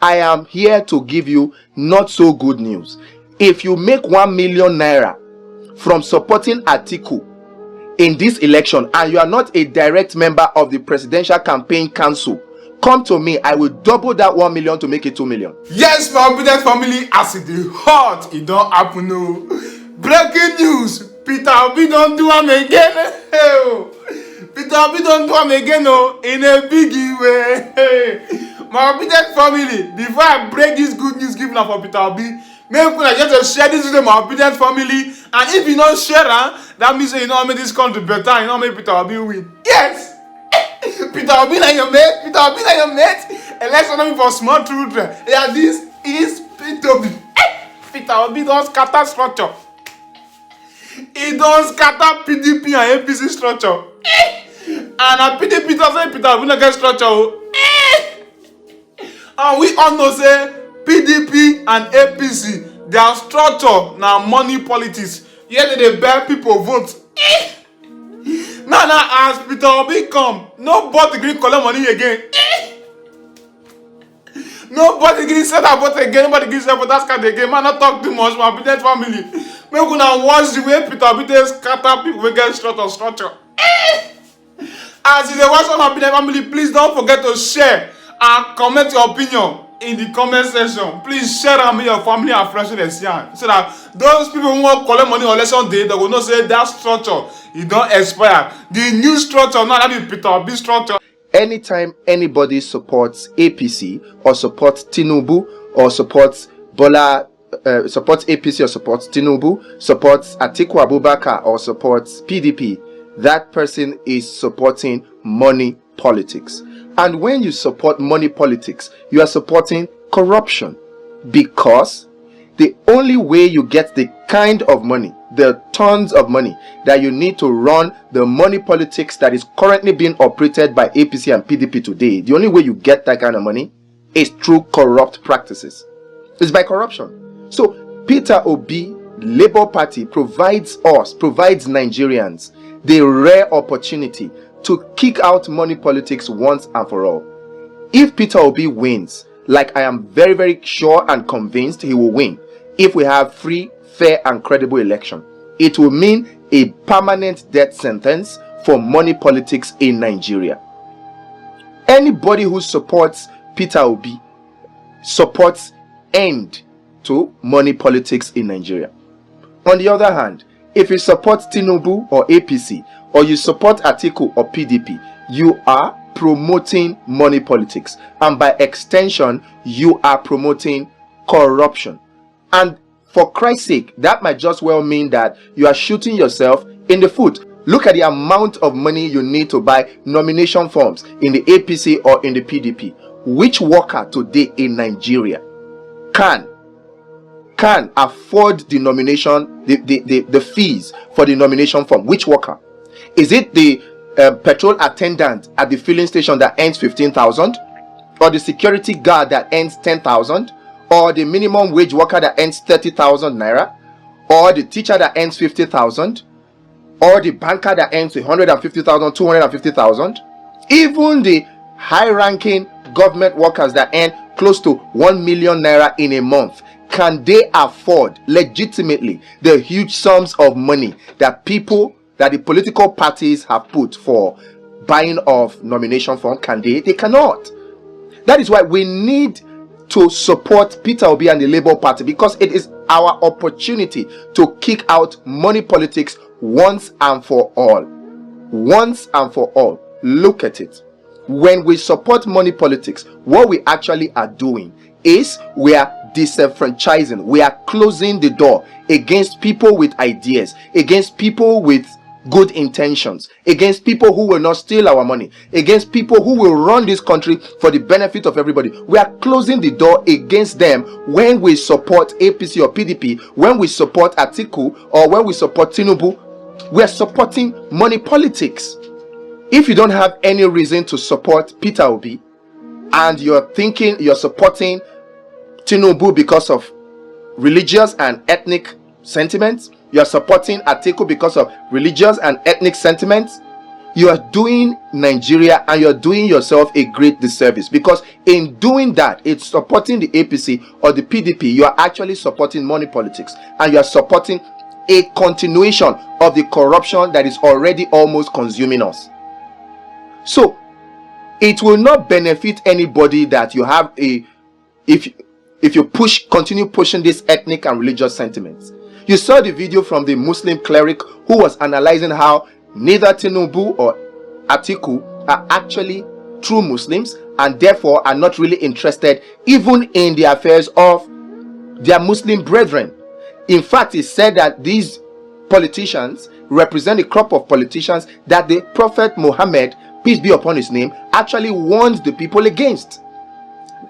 I am here to give you not so good news. If you make 1 million naira from supporting Atiku in this election and you are not a direct member of the Presidential Campaign Council, come to me. I will double that 1 million to make it 2 million. Yes, my obedient family, as it is hot, it don't happen. No. Breaking news. Peter Obi don't do am again. Peter Obi don't do am again, no, in a biggie way. My obedient family, before I break this good news given up for Peter Obi, make una just share this with my obedient family. And if you don't share, that means you know make this country better. You know make Peter Obi win. Yes. Peter Obi na your mate. Peter Obi na your mate. Election not for small children. Yeah, this is Peter Obi. Peter Obi don scatter structure. He don scatter PDP and APC structure. And a PDP don say Peter Obi no get structure. And we all know say PDP and APC, their structure na money politics. Here they beg people vote. Now as Peter Obi come, nobody gree collect money again. Nobody gree say that vote again. Nobody gree say for that card again. Man, not talk too much. My obedient family, make una watch the way Peter Obi dey scatter people wey get structure. As you dey watch my obedient family, please don't forget to share and comment your opinion in the comment section. Please share am with your family and friends wey see am, so that those people who wan collect money on election day, they go know say that structure e don expire. The new structure now, that be Peter Obi structure. Anytime anybody supports APC or supports Tinubu or supports Bola, supports APC or supports Tinubu, supports Atiku Abubakar or supports PDP, that person is supporting money politics. And when you support money politics, you are supporting corruption, because the only way you get the kind of money, the tons of money that you need to run the money politics that is currently being operated by APC and PDP today, the only way you get that kind of money is through corrupt practices. It's by corruption. So Peter Obi, Labour Party, provides Nigerians the rare opportunity to kick out money politics once and for all. If Peter Obi wins, like I am very, very sure and convinced he will win, if we have free, fair and credible election, it will mean a permanent death sentence for money politics in Nigeria. Anybody who supports Peter Obi supports end to money politics in Nigeria. On the other hand, if you support Tinubu or APC, or you support Atiku or PDP, you are promoting money politics, and by extension you are promoting corruption. And for Christ's sake, that might just well mean that you are shooting yourself in the foot. Look at the amount of money you need to buy nomination forms in the APC or in the PDP. Which worker today in Nigeria can afford the nomination, the fees for the nomination form? Which worker? Is it the petrol attendant at the filling station that earns 15,000, or the security guard that earns 10,000, or the minimum wage worker that earns 30,000 naira, or the teacher that earns 50,000, or the banker that earns 150,000, 250,000? Even the high-ranking government workers that earn close to 1 million naira in a month, can they afford legitimately the huge sums of money that the political parties have put for buying of nomination form? Can they? They cannot. That is why we need to support Peter Obi and the Labour Party, because it is our opportunity to kick out money politics once and for all. Once and for all. Look at it. When we support money politics, what we actually are doing is we are disenfranchising, we are closing the door against people with ideas, against people with good intentions, against people who will not steal our money, against people who will run this country for the benefit of everybody. We are closing the door against them when we support APC or PDP, when we support Atiku, or when we support Tinubu. We are supporting money politics. If you don't have any reason to support Peter Obi, and you're thinking you're supporting Tinubu because of religious and ethnic sentiments, you're supporting Atiku because of religious and ethnic sentiments, you are doing Nigeria and you're doing yourself a great disservice, because in doing that, it's supporting the APC or the PDP. You are actually supporting money politics, and you are supporting a continuation of the corruption that is already almost consuming us. So it will not benefit anybody that you have if you continue pushing these ethnic and religious sentiments. You saw the video from the Muslim cleric who was analyzing how neither Tinubu or Atiku are actually true Muslims, and therefore are not really interested even in the affairs of their Muslim brethren. In fact, he said that these politicians represent a crop of politicians that the Prophet Muhammad, peace be upon his name, actually warned the people against.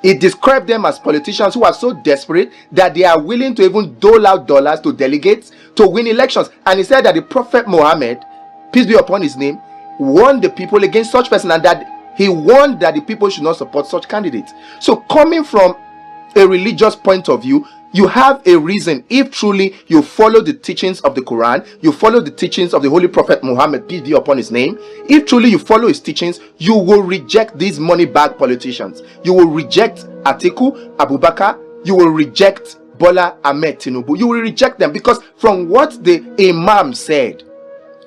He described them as politicians who are so desperate that they are willing to even dole out dollars to delegates to win elections. And he said that the Prophet Muhammad, peace be upon his name, warned the people against such person, and that he warned that the people should not support such candidates. So coming from a religious point of view, you have a reason. If truly you follow the teachings of the Quran, you follow the teachings of the Holy Prophet Muhammad, peace be upon his name, if truly you follow his teachings, you will reject these money bag politicians. You will reject Atiku Abubakar. You will reject Bola Ahmed Tinubu. You will reject them, because from what the Imam said,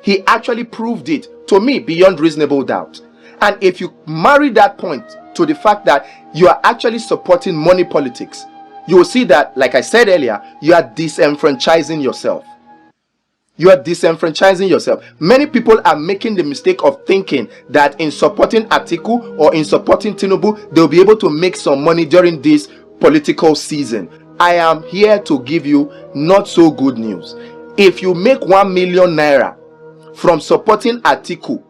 he actually proved it to me beyond reasonable doubt. And if you marry that point to the fact that you are actually supporting money politics, you will see that, like I said earlier, you are disenfranchising yourself. You are disenfranchising yourself. Many people are making the mistake of thinking that in supporting Atiku or in supporting Tinubu, they'll be able to make some money during this political season. I am here to give you not so good news. If you make 1 million naira from supporting Atiku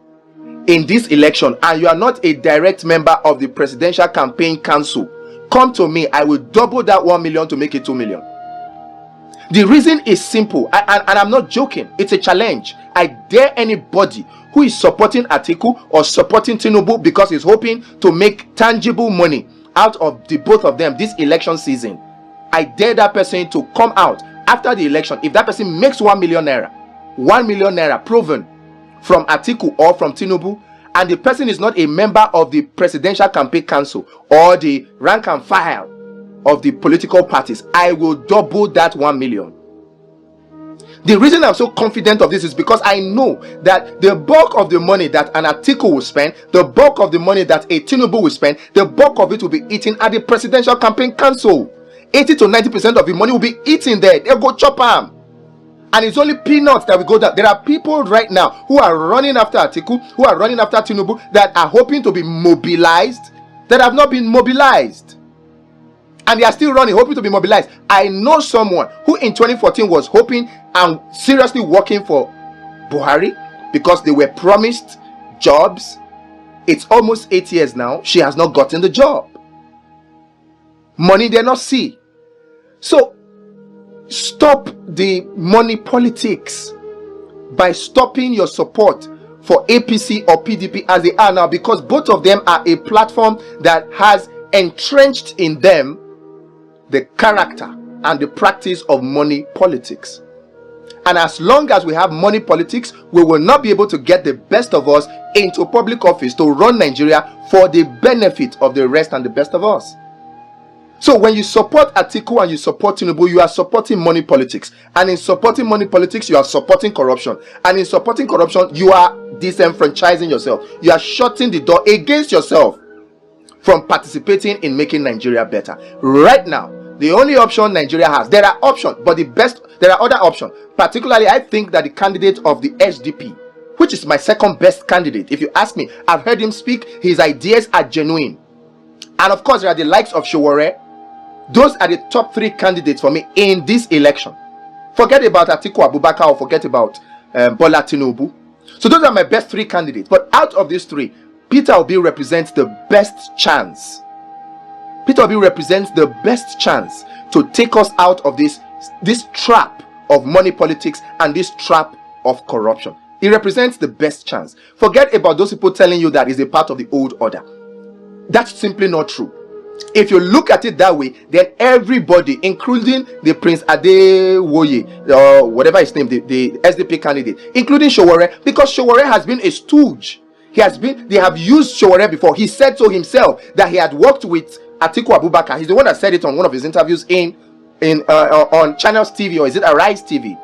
in this election and you are not a direct member of the Presidential Campaign Council, come to me. I will double that 1 million to make it 2 million. The reason is simple, and I'm not joking. It's a challenge. I dare anybody who is supporting Atiku or supporting Tinubu because he's hoping to make tangible money out of the both of them this election season. I dare that person to come out after the election. If that person makes 1 million naira, 1 million naira proven from Atiku or from Tinubu, and the person is not a member of the Presidential Campaign Council or the rank and file of the political parties, I will double that 1 million. The reason I'm so confident of this is because I know that the bulk of the money that an Atiku will spend, the bulk of the money that a Tinubu will spend, the bulk of it will be eaten at the Presidential Campaign Council. 80 to 90% of the money will be eaten there. They'll go chop am. And it's only peanuts that will go down. There are people right now who are running after Atiku, who are running after Tinubu, that are hoping to be mobilized, that have not been mobilized. And they are still running, hoping to be mobilized. I know someone who in 2014 was hoping and seriously working for Buhari because they were promised jobs. It's almost 8 years now. She has not gotten the job. Money they not see. So stop the money politics by stopping your support for APC or PDP as they are now, because both of them are a platform that has entrenched in them the character and the practice of money politics. And as long as we have money politics, we will not be able to get the best of us into public office to run Nigeria for the benefit of the rest and the best of us. So when you support Atiku and you support Tinubu, you are supporting money politics. And in supporting money politics, you are supporting corruption. And in supporting corruption, you are disenfranchising yourself. You are shutting the door against yourself from participating in making Nigeria better. Right now, the only option Nigeria has, there are options, but there are other options. Particularly, I think that the candidate of the SDP, which is my second best candidate, if you ask me, I've heard him speak, his ideas are genuine. And of course, there are the likes of Showore. Those are the top 3 candidates for me in this election. Forget about Atiku Abubakar or forget about Bola Tinubu. So those are my best 3 candidates. But out of these 3, Peter Obi represents the best chance. Peter Obi represents the best chance to take us out of this trap of money politics and this trap of corruption. He represents the best chance. Forget about those people telling you that he's a part of the old order. That's simply not true. If you look at it that way, then everybody, including the Prince Adewoye, or whatever his name, the SDP candidate, including Sowore, because Sowore has been a stooge. They have used Sowore before. He said so himself that he had worked with Atiku Abubakar. He's the one that said it on one of his interviews on Channels TV, or is it Arise TV?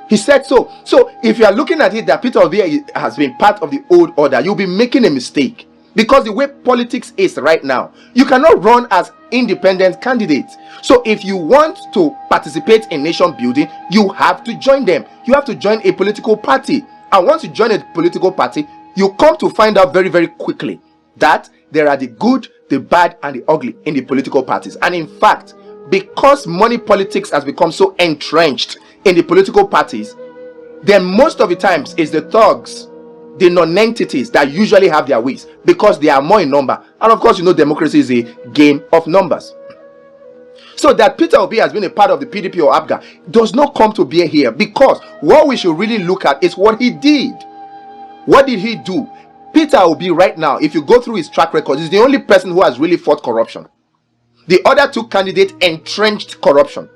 He said so. So if you are looking at it that Peter Obi has been part of the old order, you'll be making a mistake. Because the way politics is right now, you cannot run as independent candidates. So if you want to participate in nation building, you have to join them. You have to join a political party. And once you join a political party, you come to find out very, very quickly that there are the good, the bad, and the ugly in the political parties. And in fact, because money politics has become so entrenched in the political parties, then most of the times it's the thugs, the non-entities that usually have their ways, because they are more in number. And of course, democracy is a game of numbers. So that Peter Obi has been a part of the PDP or APGA does not come to bear here, because what we should really look at is what he did. What did he do? Peter Obi right now, if you go through his track record, is the only person who has really fought corruption. The other two candidates entrenched corruption.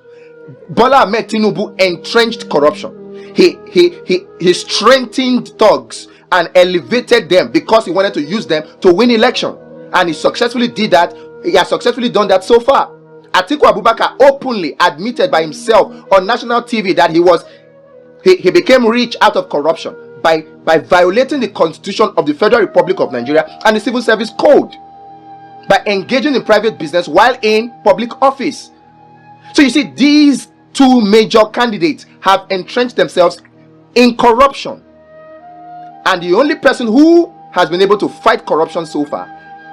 Bola Ahmed Tinubu entrenched corruption. He strengthened thugs and elevated them because he wanted to use them to win election, and he successfully did that. He has successfully done that so far. Atiku Abubakar openly admitted by himself on national TV that he became rich out of corruption by violating the Constitution of the Federal Republic of Nigeria and the Civil Service Code, by engaging in private business while in public office. So you see, these two major candidates have entrenched themselves in corruption. And the only person who has been able to fight corruption so far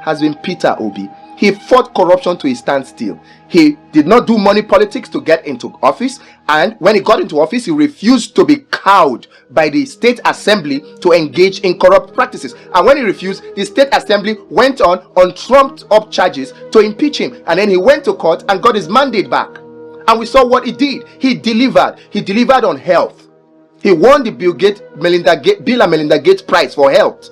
has been Peter Obi. He fought corruption to a standstill. He did not do money politics to get into office. And when he got into office, he refused to be cowed by the state assembly to engage in corrupt practices. And when he refused, the state assembly went on trumped up charges to impeach him. And then he went to court and got his mandate back. And we saw what he did. He delivered. He delivered on health. He won the Bill and Melinda Gates Prize for health.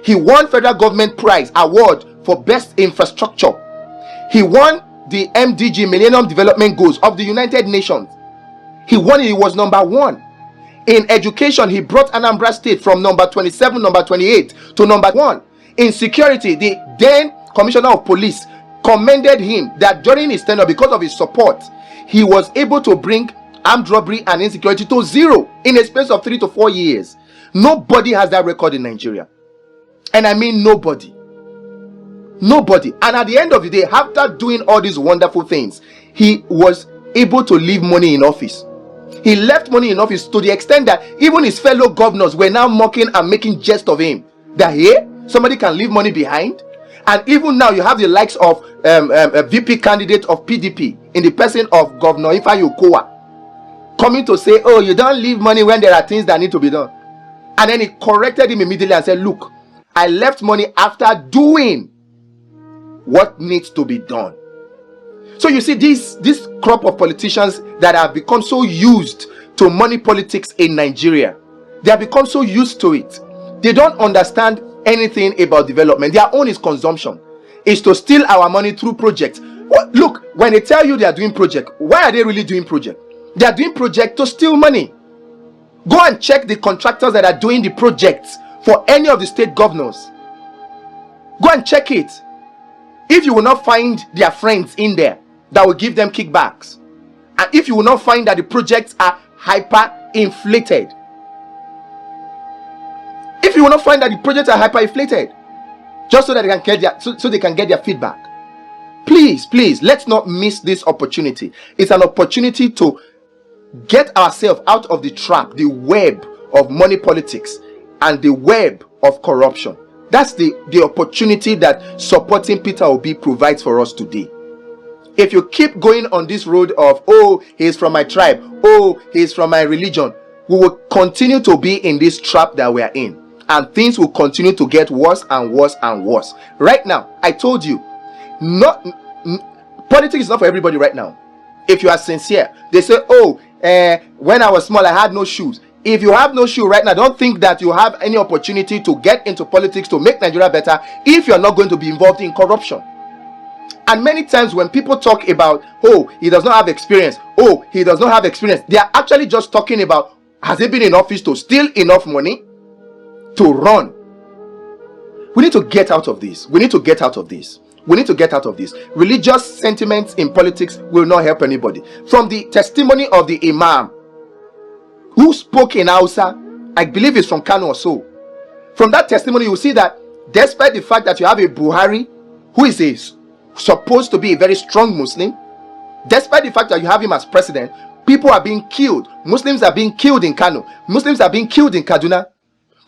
He won federal government prize award for best infrastructure. He won the MDG, Millennium Development Goals of the United Nations. He won it. He was number 1. In education, he brought Anambra State from number 27, number 28 to number 1. In security, the then Commissioner of Police commended him that during his tenure, because of his support, he was able to bring armed robbery and insecurity to 0 in a space of 3 to 4 years. Nobody has that record in Nigeria. And I mean nobody. Nobody. And at the end of the day, after doing all these wonderful things, he was able to leave money in office. He left money in office to the extent that even his fellow governors were now mocking and making jest of him. That here, somebody can leave money behind. And even now, you have the likes of a VP candidate of PDP in the person of Governor Ifeanyi Okowa coming to say, oh, you don't leave money when there are things that need to be done. And then he corrected him immediately and said, look, I left money after doing what needs to be done. So you see, this crop of politicians that have become so used to money politics in Nigeria, they have become so used to it. They don't understand anything about development. Their own is consumption. Is to steal our money through projects. Look, when they tell you they are doing project, why are they really doing project? They are doing project to steal money. Go and check the contractors that are doing the projects for any of the state governors. Go and check it. If you will not find their friends in there that will give them kickbacks, and if you will not find that the projects are hyper inflated, if you will not find that the projects are hyper inflated, just so that they can get they can get their feedback, please, let's not miss this opportunity. It's an opportunity to get ourselves out of the trap, the web of money politics and the web of corruption. That's the opportunity that supporting Peter Obi provides for us today. If you keep going on this road of, oh, he's from my tribe, oh, he's from my religion, we will continue to be in this trap that we are in, and things will continue to get worse and worse and worse. Right now, I told you, politics is not for everybody right now. If you are sincere, they say, oh, when I was small, I had no shoes. If you have no shoe right now, don't think that you have any opportunity to get into politics to make Nigeria better if you're not going to be involved in corruption. And many times when people talk about, oh, he does not have experience, oh, he does not have experience, they are actually just talking about, has he been in office to steal enough money to run? We need to get out of this. We need to get out of this. We need to get out of this. Religious sentiments in politics will not help anybody. From the testimony of the Imam who spoke in Hausa, I believe it's from Kano or so. From that testimony, you see that despite the fact that you have a Buhari who is supposed to be a very strong Muslim, despite the fact that you have him as president, people are being killed. Muslims are being killed in Kano. Muslims are being killed in Kaduna.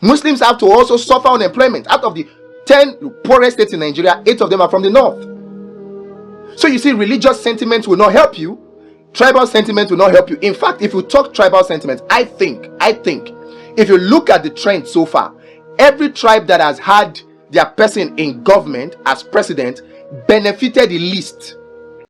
Muslims have to also suffer unemployment. Out of the 10 poorest states in Nigeria, 8 of them are from the north. So you see, religious sentiments will not help you. Tribal sentiment will not help you. In fact, if you talk tribal sentiments, I think, if you look at the trend so far, every tribe that has had their person in government as president benefited the least.